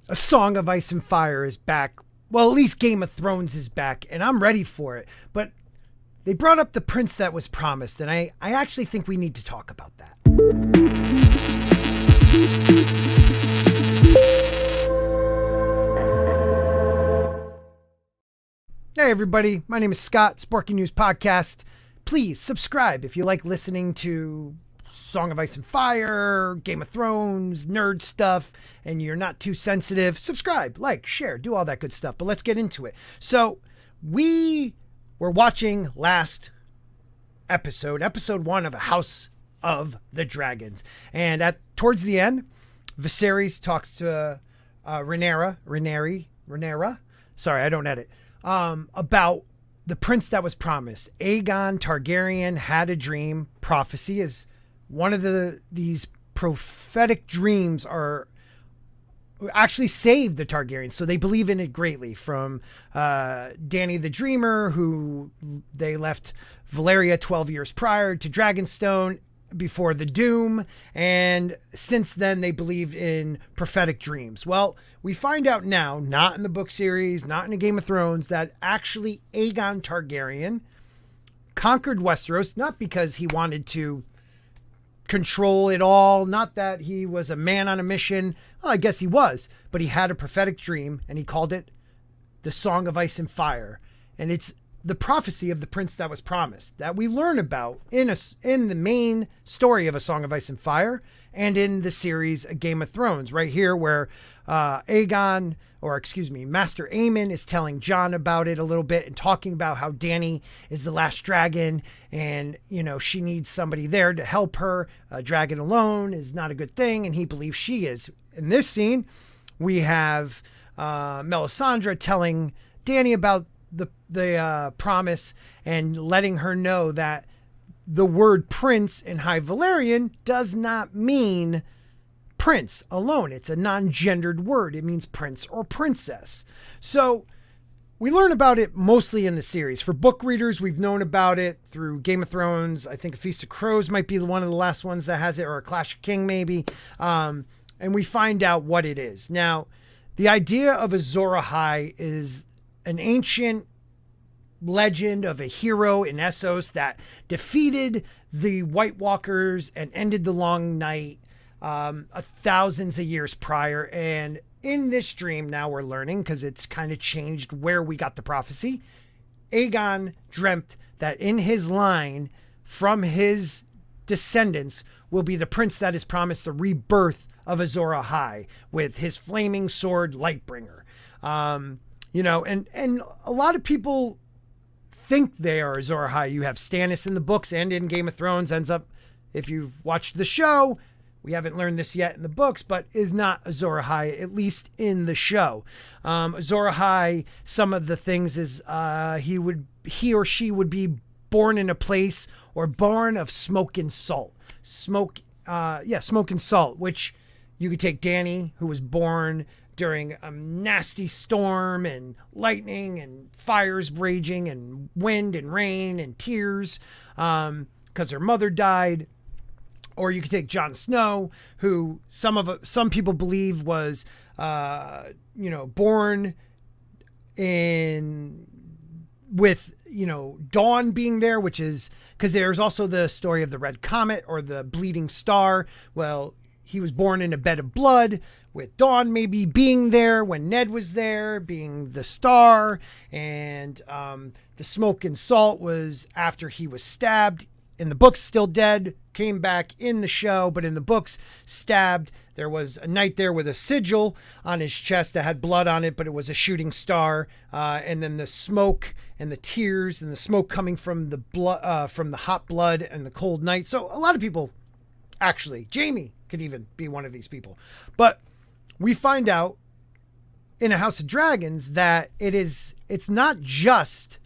A Song of Ice and Fire is back. Well, at least Game of Thrones is back, and I'm ready for it. But they brought up the prince that was promised, and I actually think we need to talk about that. Hey everybody, my name is Scott, Sporking News Podcast. Please subscribe if you like listening to Song of Ice and Fire, Game of Thrones, nerd stuff, and you're not too sensitive. Subscribe, like, share, do all that good stuff. But let's get into it. So we were watching last episode 1 of House of the Dragons. And towards the end, Viserys talks to Rhaenyra. Sorry, I don't edit. About the prince that was promised. Aegon Targaryen had a dream. Prophecy is one of these prophetic dreams are actually saved the Targaryens. So they believe in it greatly, from Dany the Dreamer, who they left Valyria 12 years prior to Dragonstone before the Doom. And since then they believed in prophetic dreams. Well, we find out now, not in the book series, not in the Game of Thrones, that actually Aegon Targaryen conquered Westeros, not because he wanted to control it all, not that he was a man on a mission. Well, I guess he was, but he had a prophetic dream and he called it the Song of Ice and Fire. And it's the prophecy of the prince that was promised that we learn about in the main story of A Song of Ice and Fire and in the series Game of Thrones, right here where Master Aemon is telling Jon about it a little bit and talking about how Dany is the last dragon and, she needs somebody there to help her. A dragon alone is not a good thing, and he believes she is. In this scene, we have Melisandre telling Dany about the promise and letting her know that the word prince in High Valyrian does not mean prince alone. It's a non-gendered word. It means prince or princess. So we learn about it mostly in the series. For book readers, we've known about it through Game of Thrones. I think A Feast of Crows might be one of the last ones that has it, or A Clash of Kings maybe. And we find out what it is. Now, the idea of Azor Ahai is an ancient legend of a hero in Essos that defeated the White Walkers and ended the Long Night thousands of years prior. And in this dream, now we're learning, because it's kind of changed where we got the prophecy, Aegon dreamt that in his line, from his descendants, will be the prince that is promised the rebirth of Azor Ahai with his flaming sword Lightbringer. And a lot of people think they are Azor Ahai. You have Stannis in the books and in Game of Thrones. Ends up, if you've watched the show, we haven't learned this yet in the books, but is not Azor Ahai, at least in the show. Azor Ahai, some of the things is he or she would be born in a place or born of smoke and salt. Smoke and salt, which you could take Dany, who was born during a nasty storm and lightning and fires raging and wind and rain and tears because her mother died. Or you could take Jon Snow, who some people believe was born with dawn being there, which is because there's also the story of the Red Comet or the Bleeding Star. Well, he was born in a bed of blood, with dawn maybe being there when Ned was there, being the star. And the smoke and salt was after he was stabbed. In the books, still dead, came back in the show, but in the books, stabbed. There was a knight there with a sigil on his chest that had blood on it, but it was a shooting star. And then the smoke and the tears and the smoke coming from the blood, from the hot blood and the cold night. So a lot of people, actually, Jaime could even be one of these people. But we find out in A House of Dragons that it's not just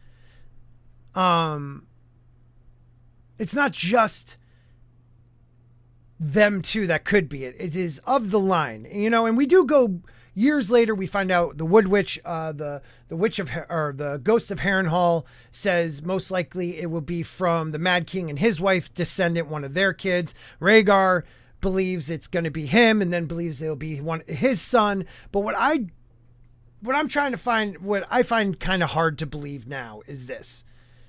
them two that could be it. It is of the line, and we do go years later. We find out the Wood Witch, the Ghost of Harrenhal says most likely it will be from the Mad King and his wife descendant, one of their kids. Rhaegar believes it's going to be him and then believes it'll be his son. But what I find kind of hard to believe now is this.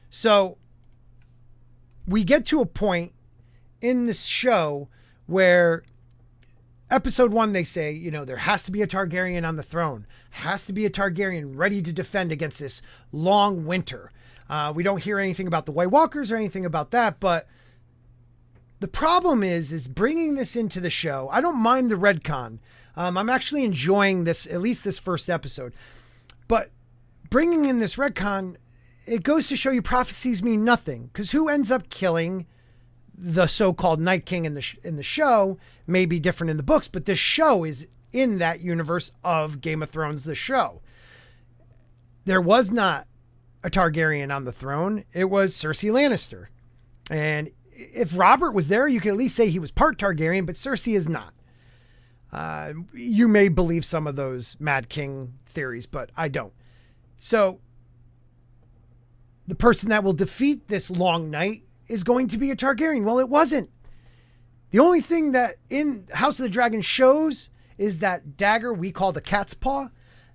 So we get to a point in this show where episode 1, they say, you know, there has to be a Targaryen on the throne, has to be a Targaryen ready to defend against this long winter. We don't hear anything about the White Walkers or anything about that, but the problem is bringing this into the show. I don't mind the redcon. I'm actually enjoying this, at least this first episode, but bringing in this redcon, it goes to show you prophecies mean nothing, because who ends up killing the so-called Night King in the show may be different in the books, but this show is in that universe of Game of Thrones, the show. There was not a Targaryen on the throne. It was Cersei Lannister. And if Robert was there, you could at least say he was part Targaryen, but Cersei is not. You may believe some of those Mad King theories, but I don't. So the person that will defeat this long night is going to be a Targaryen. Well, it wasn't. The only thing that in House of the Dragon shows is that dagger we call the cat's paw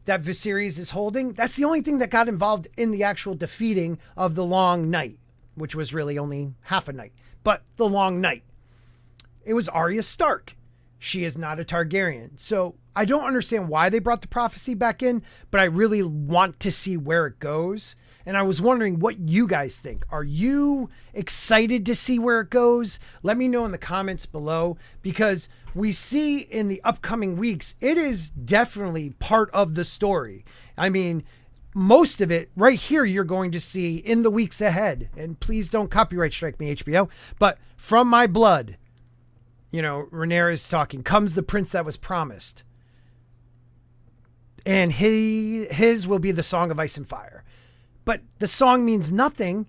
that Viserys is holding. That's the only thing that got involved in the actual defeating of the long night, which was really only half a night, but the long night. It was Arya Stark. She is not a Targaryen. So I don't understand why they brought the prophecy back in, but I really want to see where it goes. And I was wondering what you guys think. Are you excited to see where it goes? Let me know in the comments below, because we see in the upcoming weeks, it is definitely part of the story. I mean, most of it right here, you're going to see in the weeks ahead. And please don't copyright strike me, HBO. But from my blood, you know, Rhaenyra is talking, comes the prince that was promised. And his will be the Song of Ice and Fire. But the song means nothing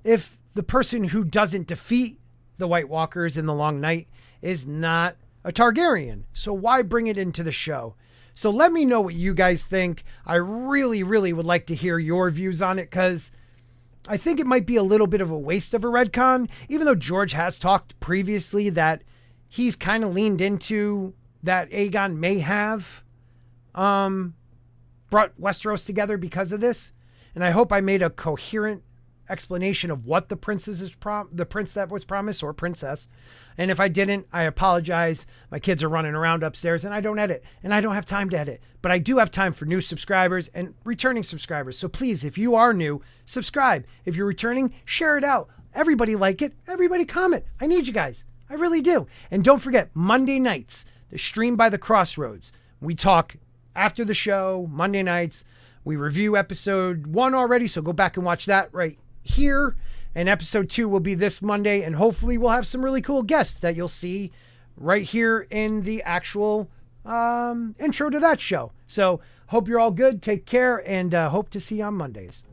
if the person who doesn't defeat the White Walkers in the long night is not a Targaryen. So why bring it into the show? So let me know what you guys think. I really, really would like to hear your views on it, because I think it might be a little bit of a waste of a redcon, even though George has talked previously that he's kind of leaned into that Aegon may have brought Westeros together because of this. And I hope I made a coherent explanation of what the prince that was promised, or princess. And if I didn't, I apologize. My kids are running around upstairs and I don't edit, and I don't have time to edit, but I do have time for new subscribers and returning subscribers. So please, if you are new, subscribe. If you're returning, share it out. Everybody like it. Everybody comment. I need you guys. I really do. And don't forget, Monday nights, the stream by the Crossroads. We talk after the show, Monday nights. We review episode 1 already, so go back and watch that right here. And episode 2 will be this Monday, and hopefully we'll have some really cool guests that you'll see right here in the actual intro to that show. So hope you're all good. Take care, and hope to see you on Mondays.